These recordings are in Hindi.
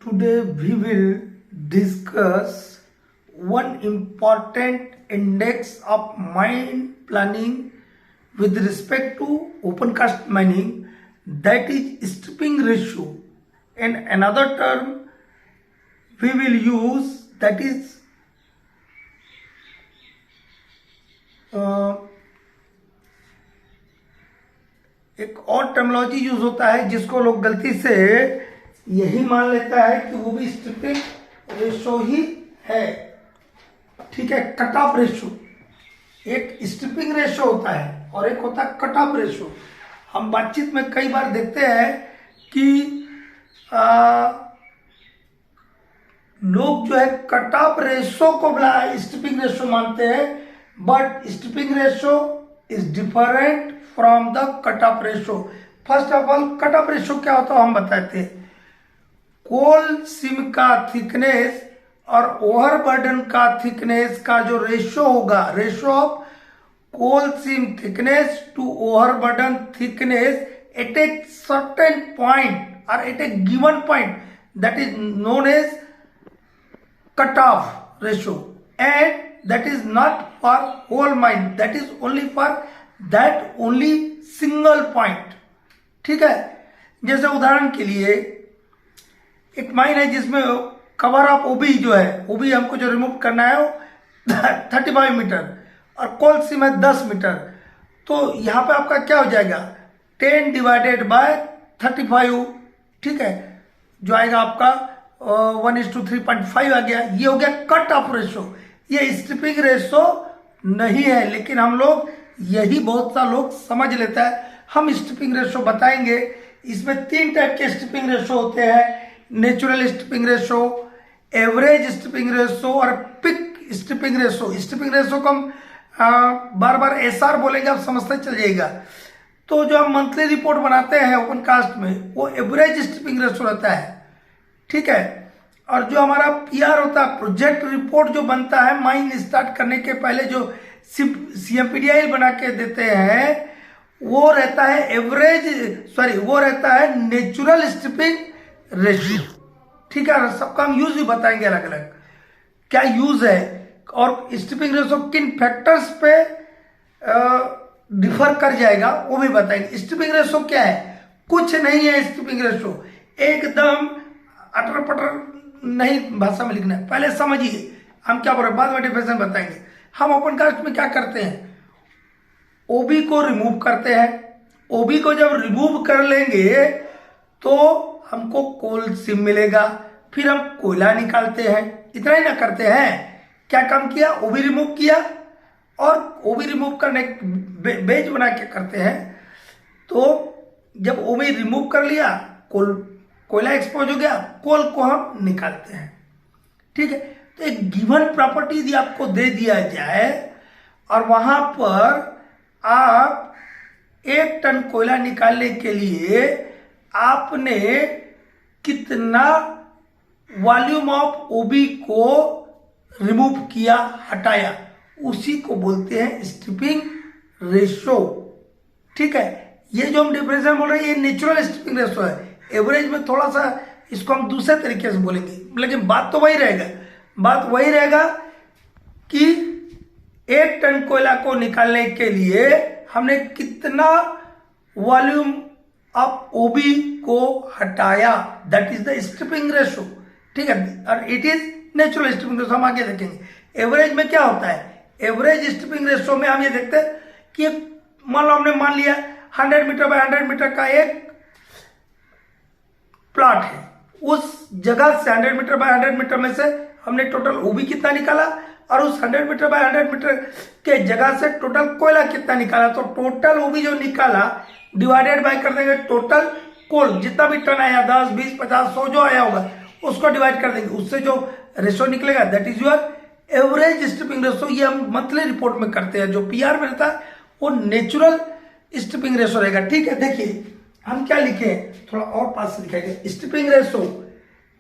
Today we will discuss one important index of mine planning with respect to open cast mining, that is stripping ratio, and another term we will use, that is एक और टर्मिनोलॉजी यूज होता है जिसको लोग गलती से यही मान लेता है कि वो भी स्ट्रिपिंग रेशो ही है। ठीक है, कट ऑफ रेशो। एक स्ट्रिपिंग रेशो होता है और एक होता है कट ऑफ रेशो। हम बातचीत में कई बार देखते हैं कि लोग जो है कट ऑफ रेशो को स्ट्रिपिंग रेशो मानते हैं, but stripping ratio is different from the cut off ratio. First of all, cut off ratio क्या होता है हम बताते हैं। कोल सीम का थिकनेस और ओवरबर्डन का थिकनेस का जो रेशो होगा, ratio of coal seam thickness to overburden thickness at a certain point और at a given point, that is known as cut off ratio, and that is not for whole mine, that is only for that only single point। ठीक है, जैसे उदाहरण के लिए एक माइन है जिसमें कवर ऑफ ओबी जो है, ओबी हमको जो रिमूव करना है वो 35 मीटर और कोल सीम है 10 मीटर। तो यहाँ पे आपका क्या हो जाएगा, 10 डिवाइडेड बाय 35। ठीक है, जो आएगा आपका 1:3.5 आ गया। ये हो गया कट ऑफ रेशो। ये स्ट्रिपिंग रेशो नहीं है, लेकिन हम लोग यही बहुत सा लोग समझ लेता है। हम स्ट्रिपिंग रेशो बताएंगे। इसमें 3 टाइप के स्ट्रिपिंग रेशो होते हैं, natural stripping ratio, average stripping ratio और peak stripping ratio. Stripping ratio को हम बार बार एसआर बोलेंगे, आप समझते चल जाइएगा। तो जो हम मंथली रिपोर्ट बनाते हैं ओपन कास्ट में, वो एवरेज स्ट्रिपिंग रेशो रहता है। ठीक है, और जो हमारा पीआर होता है, प्रोजेक्ट रिपोर्ट जो बनता है माइन स्टार्ट करने के पहले, जो सीएमपीडीआई बना के देते हैं, वो रहता है वो रहता है नेचुरल स्ट्रिपिंग रेशियो। ठीक है, सबका हम यूज भी बताएंगे अलग अलग क्या यूज है और स्ट्रिपिंग रेशियो किन फैक्टर्स पे डिफर कर जाएगा वो भी बताएंगे। स्ट्रिपिंग रेशियो क्या है? कुछ नहीं है स्ट्रिपिंग रेशियो, एकदम अटर पटर नहीं भाषा में लिखना है। पहले समझिए हम क्या बोल रहे हैं, बाद में डिफिनेशन बताएंगे। हम ओपन कास्ट में क्या करते हैं, ओबी को रिमूव करते हैं। ओबी को जब रिमूव कर लेंगे तो हमको कोल सीम मिलेगा, फिर हम कोयला निकालते हैं। इतना ही ना करते हैं, क्या काम किया, ओबी रिमूव किया और ओबी रिमूव करने बेज बना के करते हैं। तो जब ओबी रिमूव कर लिया, कोयला एक्सपोज हो गया, कोल को हम निकालते हैं। ठीक है, तो एक गिवन प्रॉपर्टी यदि आपको दे दिया जाए और वहां पर आप 1 टन कोयला निकालने के लिए आपने कितना वॉल्यूम ऑफ ओबी को रिमूव किया, हटाया, उसी को बोलते हैं स्ट्रिपिंग रेशो। ठीक है, ये जो हम डिफरेंशियल बोल रहे हैं ये नेचुरल स्ट्रिपिंग रेशो है। एवरेज में थोड़ा सा इसको हम दूसरे तरीके से बोलेंगे, लेकिन बात तो वही रहेगा। बात वही रहेगा कि 1 टन कोयला को निकालने के लिए हमने कितना वॉल्यूम ऑफ ओबी को हटाया, that is the stripping ratio. ठीक है, और it is natural stripping ratio. हम आगे देखेंगे एवरेज में क्या होता है। एवरेज स्ट्रिपिंग रेशो में हम ये देखते हैं कि मान लो हमने मान लिया 100 मीटर बाय 100 मीटर का एक प्लॉट है, उस जगह से 100 मीटर बाय 100 मीटर में से हमने टोटल ओबी कितना निकाला और उस 100 मीटर बाय 100 मीटर के जगह से टोटल कोयला कितना निकाला। तो टोटल ओबी जो निकाला डिवाइडेड बाय कर देंगे टोटल कोल, जितना भी टन आया 10, 20, 50, 100 जो आया होगा उसको डिवाइड कर देंगे, उससे जो रेशो निकलेगा that is your average stripping ratio. ये हम मंथली रिपोर्ट में करते हैं। जो पीआर मिलता है वो नेचुरल स्ट्रिपिंग रेशो रहेगा। ठीक है, देखिए हम क्या लिखे, थोड़ा और पास से लिखेंगे। स्ट्रिपिंग रेशो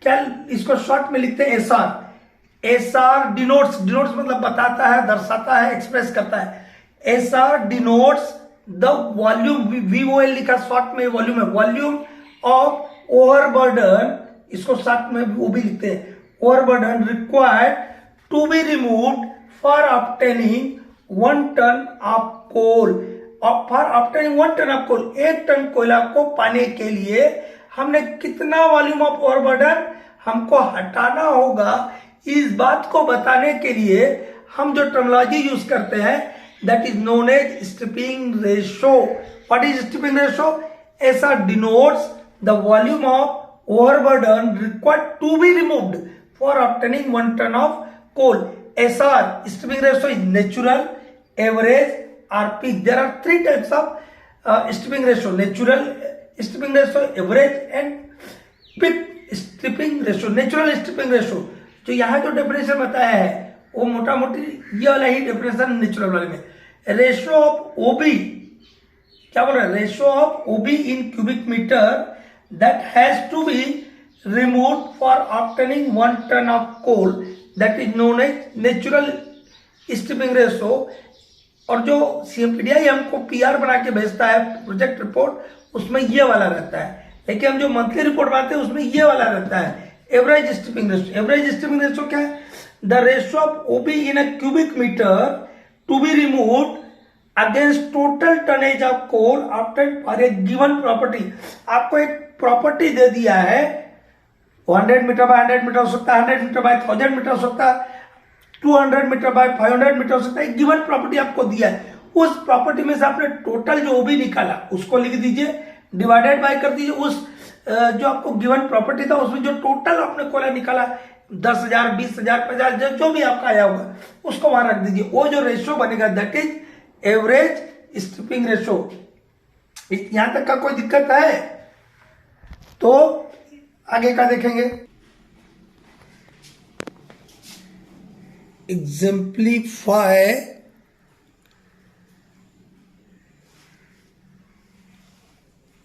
क्या, इसको शॉर्ट में लिखते हैं एसआर। एसआर डिनोट्स मतलब बताता है, दर्शाता है, एक्सप्रेस करता है। एसआर डिनोट्स द वॉल्यूम, वीओएल लिखा शॉर्ट में, वॉल्यूम है, वॉल्यूम ऑफ ओवरबर्डन इसको साथ में वो भी लिखते हैं, overburden required to be removed for obtaining 1 ton of coal. For obtaining 1 ton of coal, 1 ton कोयला को पाने के लिए हमने कितना वॉल्यूम ऑफ ओवरबर्डन हमको हटाना होगा, इस बात को बताने के लिए हम जो टर्मिनोलॉजी यूज करते हैं that is known as stripping ratio. What is stripping ratio? ऐसा denotes the volume of overburden required to be removed for obtaining 1 ton of coal. SR stripping ratio is natural, average or peak. There are 3 types of stripping ratio: natural stripping ratio, average and peak stripping ratio. Natural stripping ratio जो यहाँ जो डेफिनेशन बताया है वो मोटा मोटी ये वाला ही डेफिनेशन नेचुरल वाले में। रेशियो ऑफ ओबी, क्या बोल रहे हैं? Ratio of OB in cubic metre that has to be removed for obtaining 1 ton of coal, that is known as natural stripping ratio. और जो CMPDI हमको PR बना के भेजता है प्रोजेक्ट रिपोर्ट, उसमें ये वाला रहता है, लेकिन हम जो मंथली रिपोर्ट बनाते हैं उसमें ये वाला रहता है, average stripping ratio. Average stripping ratio क्या है? The ratio of OB in a cubic metre to be removed against total tonnage of coal after for a given property. आपको एक प्रॉपर्टी दे दिया है, 100 मीटर बाय 100 मीटर हो सकता है, 100 मीटर बाय 1000 मीटर हो सकता है, 200 मीटर बाय 500 मीटर हो सकता है। गिवन प्रॉपर्टी आपको दिया है, उस प्रॉपर्टी में से आपने टोटल जो ओबी निकाला उसको लिख दीजिए, डिवाइडेड बाय कर दीजिए उस जो आपको गिवन प्रॉपर्टी था उसमें जो टोटल आपने कोयला निकाला 10,000, 20,000, 50,000 जो भी आपका आया होगा उसको वहां रख दीजिए। वो जो रेशियो बनेगा that is average stripping ratio. यहां तक का कोई दिक्कत है तो आगे का देखेंगे। Exemplify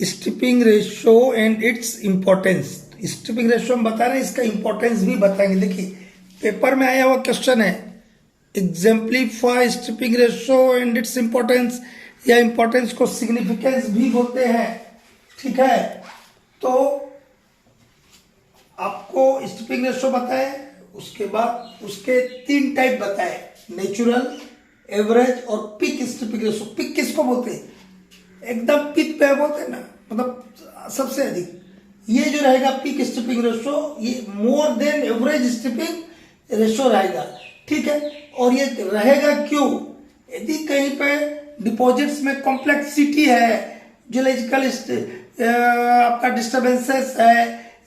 stripping ratio and its importance. Stripping ratio हम बता रहे हैं, इसका इंपॉर्टेंस भी बताएंगे। देखिए पेपर में आया हुआ क्वेश्चन है, exemplify stripping ratio and its importance, या इंपॉर्टेंस को सिग्निफिकेंस भी बोलते हैं, ठीक है। तो आपको स्ट्रिपिंग रेशियो बताए, उसके बाद उसके 3 टाइप बताए, नेचुरल, एवरेज और पिक स्ट्रिपिंग रेशियो। पिक किसको बोलते हैं? एकदम पिक पे बोलते हैं ना, मतलब सबसे अधिक। ये जो रहेगा पिक स्ट्रिपिंग रेशियो, ये more than average stripping ratio रहेगा, ठीक है। और ये रहेगा क्यों? यदि कहीं पे डिपॉजिट्स में कॉम्प्लेक्सिटी है, जियोलॉजिकल आपका डिस्टर्बेंसेस है,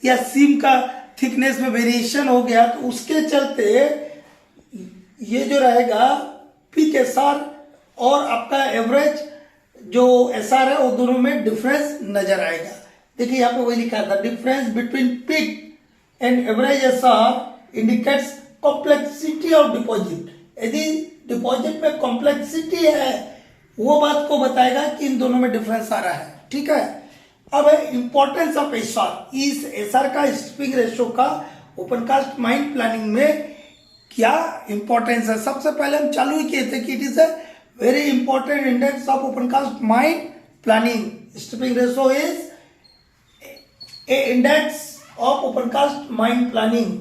या सीम का थिकनेस में वेरिएशन हो गया, तो उसके चलते ये जो रहेगा पिक SR और आपका एवरेज जो SR है वो दोनों में डिफरेंस नजर आएगा। देखिए यहाँ पे वही लिखा था, difference between peak and average SR indicates complexity of deposit. यदि डिपॉजिट में कॉम्प्लेक्सिटी है वो बात को बताएगा कि इन दोनों में डिफरेंस आ रहा है, ठीक है। अब है इंपॉर्टेंस ऑफ SR। इस SR का स्ट्रिपिंग रेशियो का ओपन कास्ट माइन प्लानिंग में क्या इंपॉर्टेंस है? सबसे पहले हम चालू ही किए थे कि it is a very important index of open cast mine planning. Stripping ratio is a index of open cast mine planning.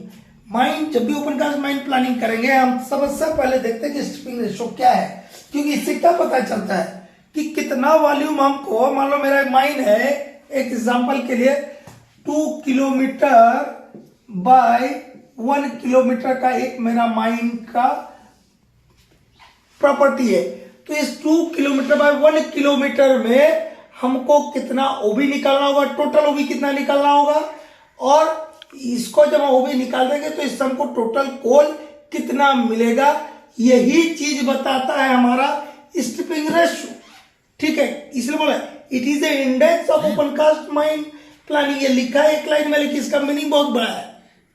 Mine जब भी ओपन कास्ट माइन प्लानिंग करेंगे हम सबसे पहले देखते हैं कि स्ट्रिपिंग रेशियो क्या है, क्योंकि इससे क्या पता चलता है कि कितना वॉल्यूम हमको, मान लो मेरा माइन है, एक एग्जांपल के लिए 2 किलोमीटर बाय 1 किलोमीटर का एक मेरा माइन का प्रॉपर्टी है, तो इस 2 किलोमीटर बाय 1 किलोमीटर में हमको कितना ओबी निकालना होगा, टोटल ओबी कितना निकालना होगा, और इसको जब हम ओबी निकाल देंगे तो इससे हमको टोटल कोल कितना मिलेगा। यही चीज बताता है हमारा स्ट्रिपिंग रेशियो, ठीक है। इसलिए बोला it is a index of open cast mine planning. ये लिखा है एक लाइन में, लेकिन इसका मीनिंग बहुत बड़ा है,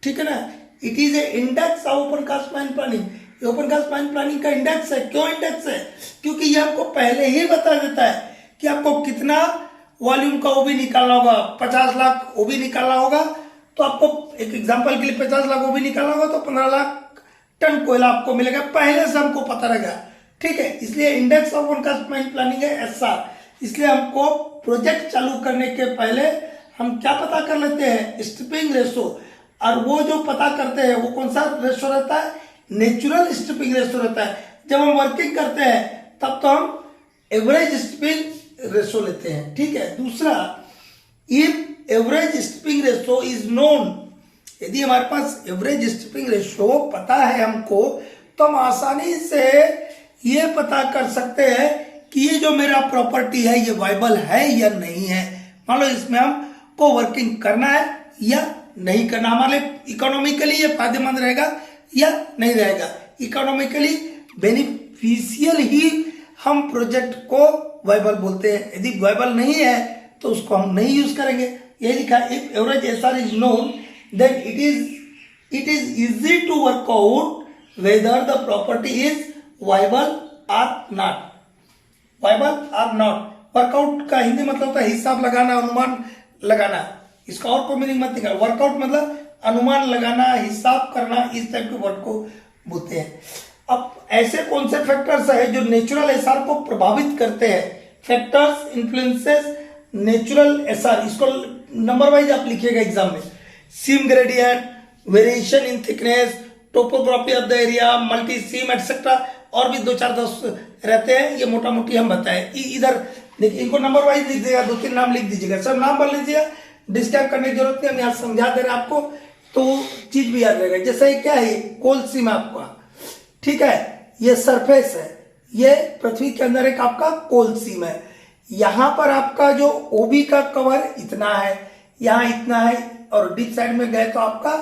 ठीक है ना। It is a index of open cast mine planning. ये ओपन कास्ट माइन प्लानिंग का इंडेक्स है। क्यों इंडेक्स है? क्योंकि ये आपको पहले ही बता देता है कि आपको कितना वॉल्यूम का ओबी निकालना होगा। 50 लाख ओबी निकालना होगा तो आपको, एक एग्जांपल के लिए 50 लाख ओबी निकालना होगा तो 15 लाख टन कोयला आपको मिलेगा, पहले से हमको पता रहेगा, ठीक है। इसलिए index of open cast mine planning है SR। इसलिए हमको प्रोजेक्ट चालू करने के पहले हम क्या पता कर लेते हैं, स्ट्रिपिंग रेशो। और वो जो पता करते हैं वो कौन सा रेशो रहता है, नेचुरल स्ट्रिपिंग रेशो रहता है। जब हम वर्किंग करते हैं तब तो हम एवरेज स्ट्रिपिंग रेशो लेते हैं, ठीक है। दूसरा, if average stripping ratio is known, यदि हमारे पास एवरेज स्ट्रिपिंग रेशो पता है हमको, तो हम आसानी से ये पता कर सकते हैं कि ये जो मेरा प्रॉपर्टी है ये वाइबल है या नहीं है। मान लो इसमें हमको वर्किंग करना है या नहीं करना, हमारे लिए इकोनॉमिकली ये फायदेमंद रहेगा या नहीं रहेगा। इकोनॉमिकली बेनिफिशियल ही हम प्रोजेक्ट को वाइबल बोलते हैं। यदि वाइबल नहीं है तो उसको हम नहीं यूज करेंगे। ये लिखा है, if average SR is known then it is easy to work out whether the property is viable or not. Viable or not, work out का हिंदी मतलब होता है हिसाब लगाना, अनुमान लगाना। इसका और कोई मीनिंग मत निकाल। वर्कआउट मतलब अनुमान लगाना, हिसाब करना, इस टाइप के वर्ड को बोलते हैं। अब ऐसे कौन से फैक्टर्स है जो नेचुरल एसआर को प्रभावित करते हैं? फैक्टर्स इन्फ्लुएंसेस नेचुरल एसआर, इसको नंबर वाइज आप लिखिएगा एग्जाम में। Seam gradient, variation in thickness, topography of the area, multi seam et cetera, और भी 2-4-10 रहते हैं, ये मोटा मोटी हम बताएं। इधर देखिए, इनको नंबर वाइज लिख दीजिएगा, 2-3 नाम लिख दीजिएगा, सब नाम बोल लीजिएगा, डिस्क्राइब करने की जरूरत नहीं, हम यहाँ समझा दे रहे हैं आपको, तो चीज भी याद रहेगा। जैसे क्या है, कोल सीम आपका, ठीक है, ये सरफेस है, ये पृथ्वी के अंदर एक आपका कोल सीम है। यहां पर आपका जो ओबी का कवर इतना है, यहां इतना है, और डीप साइड में गए तो आपका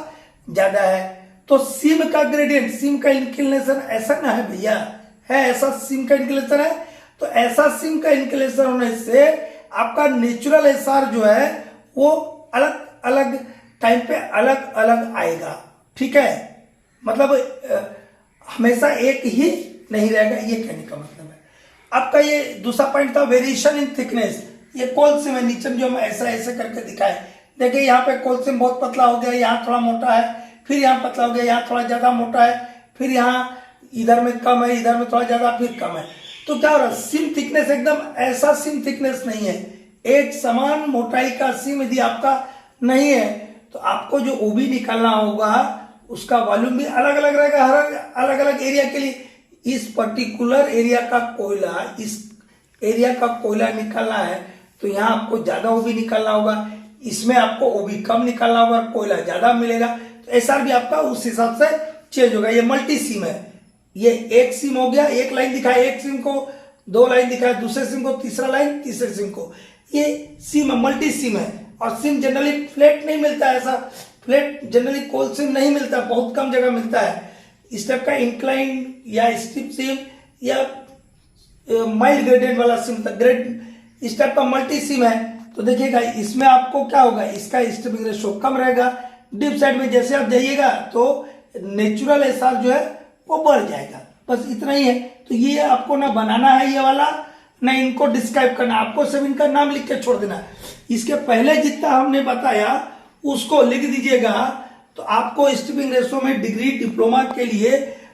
ज्यादा है। तो सीम का ग्रेडियंट, सीम का इंक्लिनेशन ऐसा ना है भैया, है ऐसा सीम का इंक्लिनेशन है, तो ऐसा सीम का इंक्लिनेशन होने से आपका नेचुरल एसआर जो है वो अलग अलग टाइम पे अलग अलग आएगा, ठीक है। मतलब हमेशा एक ही नहीं रहेगा, ये कहने का मतलब है। आपका ये दूसरा पॉइंट था वेरिएशन इन थिकनेस। ये कोल सीम है, नीचे जो हम ऐसा ऐसे करके दिखाए, देखिए यहाँ पे कोल सीम बहुत पतला हो गया, यहाँ थोड़ा मोटा है, फिर यहाँ पतला हो गया, यहाँ थोड़ा ज्यादा मोटा है, फिर यहाँ इधर में कम है, इधर में थोड़ा ज्यादा, फिर कम है। तो क्या हो रहा है, सीम थिकनेस एकदम ऐसा सीम थिकनेस नहीं है, एक समान मोटाई का सीम यदि आपका नहीं है तो आपको जो ओबी निकालना होगा उसका वॉल्यूम भी अलग अलग रहेगा, हर अलग अलग एरिया के लिए। इस पर्टिकुलर एरिया का कोयला, इस एरिया का कोयला निकालना है तो यहाँ आपको ज्यादा ओबी निकालना होगा, इसमें आपको ओबी कम निकालना होगा, कोयला ज्यादा मिलेगा, तो एसआर भी आपका उस हिसाब से चेंज होगा। ये मल्टी सीम है, ये एक सीम हो गया, एक लाइन दिखाया, एक सीम को 2 लाइन दिखाया, दूसरे सीम को तीसरा लाइन, तीसरे सीम को, ये सीम मल्टी सीम है। और सीम जनरली फ्लैट नहीं मिलता है, ऐसा फ्लैट जनरली कोल सीम नहीं मिलता, बहुत कम जगह मिलता है। इस टाइप का इंक्लाइन या स्ट्रिप सीम या माइल्ड ग्रेडियंट वाला सीम, ग्रेड इस टाइप का मल्टी सीम है। तो देखिएगा इसमें आपको क्या होगा, इसका स्ट्रिपिंग रेशो कम रहेगा। डीप साइड में जैसे आप जाइएगा तो नेचुरल एसआर जो है वो बढ़ जाएगा, बस इतना ही है। तो ये आपको ना बनाना है ये वाला, ना इनको डिस्क्राइब करना, आपको सिर्फ इनका नाम लिख के छोड़ देना। इसके पहले जितना हमने बताया उसको लिख दीजिएगा, तो आपको स्ट्रिपिंग रेशो में डिग्री डिप्लोमा के लिए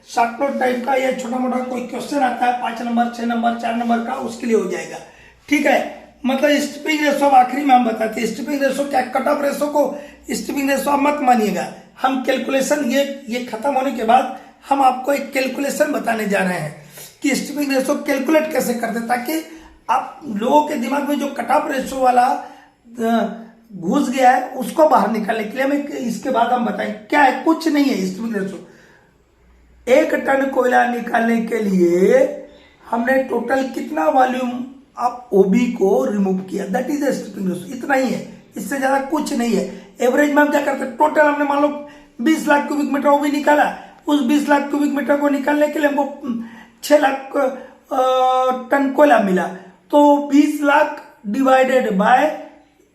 शॉर्ट नोट टाइप का या छोटा मोटा कोई क्वेश्चन आता है 5 नंबर 6 नंबर 4 नंबर का, उसके लिए हो जाएगा, ठीक है। मतलब स्ट्रिपिंग रेशो आखिरी में हम बताते हैं। स्ट्रिपिंग रेशो क्या, कट ऑफ रेशो को स्ट्रिपिंग रेशो आप मत मानिएगा, हम कैलकुलेशन ये खत्म होने के बाद हम आपको एक कैलकुलेशन बताने जा रहे हैं कि स्ट्रिपिंग रेशो कैलकुलेट कैसे करते, ताकि आप लोगों के दिमाग में जो कट ऑफ रेशो वाला घुस गया है उसको बाहर निकालने के लिए हमें इसके बाद हम बताएं क्या है। कुछ नहीं है स्ट्रिपिंग रेशो। 1 टन कोयला निकालने के लिए हमने टोटल कितना वॉल्यूम आप ओबी को रिमूव किया, दैट इज स्ट्रिपिंग रेशो, इतना ही है, इससे ज्यादा कुछ नहीं है। एवरेज में हम क्या करते हैं, टोटल हमने मान लो 20 लाख क्यूबिक मीटर ओबी निकाला, उस 20 लाख क्यूबिक मीटर को निकालने के लिए हमको 6 लाख टन कोयला मिला, तो 20 लाख डिवाइडेड बाय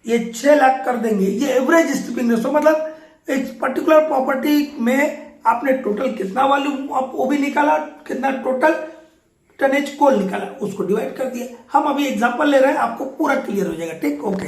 ये 6 लाख कर देंगे, ये एवरेज स्ट्रिपिंग रेशो। मतलब एक पर्टिकुलर प्रॉपर्टी में आपने टोटल कितना वॉल्यूम आप ओबी निकाला, कितना टोटल टनेज कोल निकाला, उसको डिवाइड कर दिया। हम अभी एग्जांपल ले रहे हैं, आपको पूरा क्लियर हो जाएगा, ठीक, ओके।